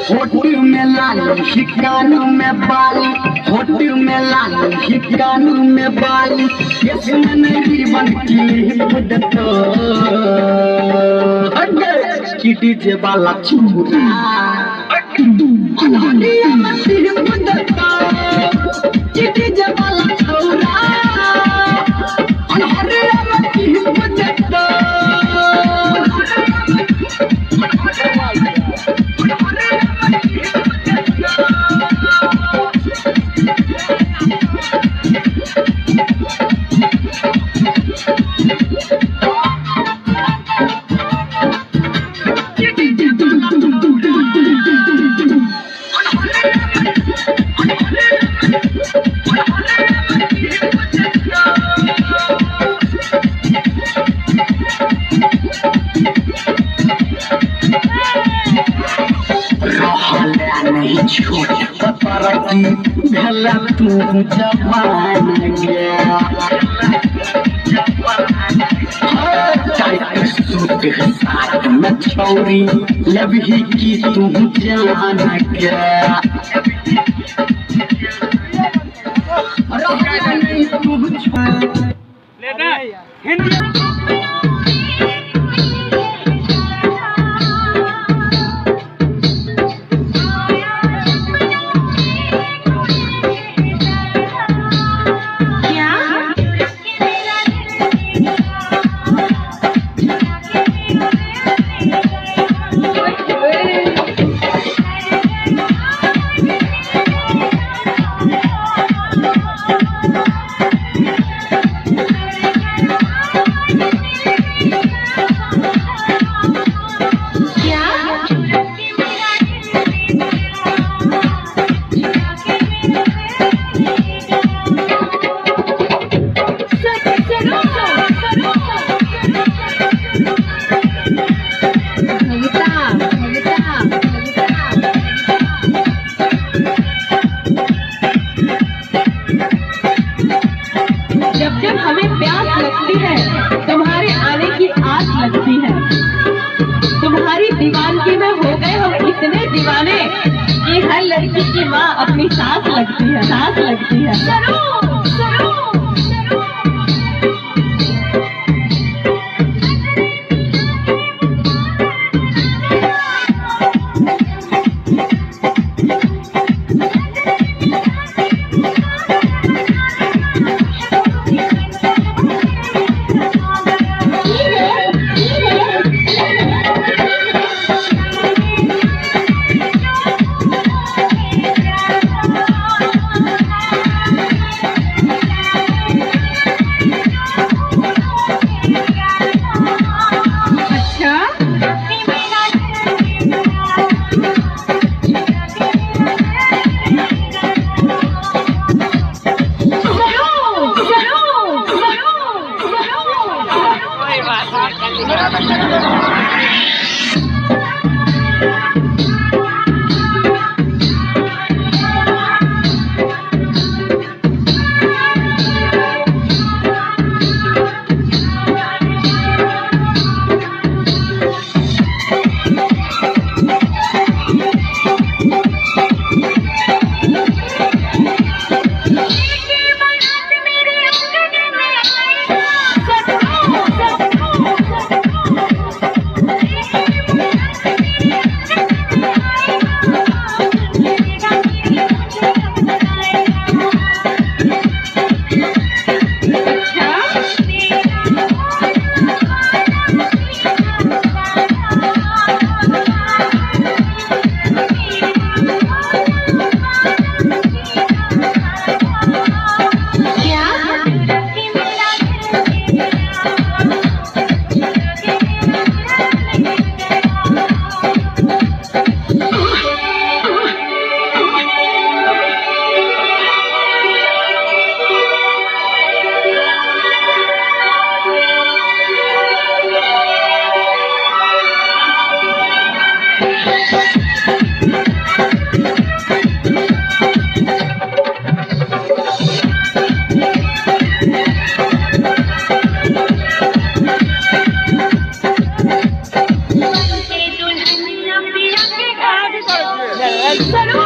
Hotel में लाली कानू में बाली, होटल में लाली कानू में बाली, इसमें नहीं बन की तो किटी जे वाला चूरा किटी जे वाला चूरा छोट तरक्की भला तू जवान गया साथ में छौरी लबही की तू जान गया तुम्हारे आने की आस लगती है, तुम्हारी दीवानगी में हो गए हम इतने दीवाने कि हर लड़की की माँ अपनी सांस लगती है, सांस लगती है। सरो, सरो। सनू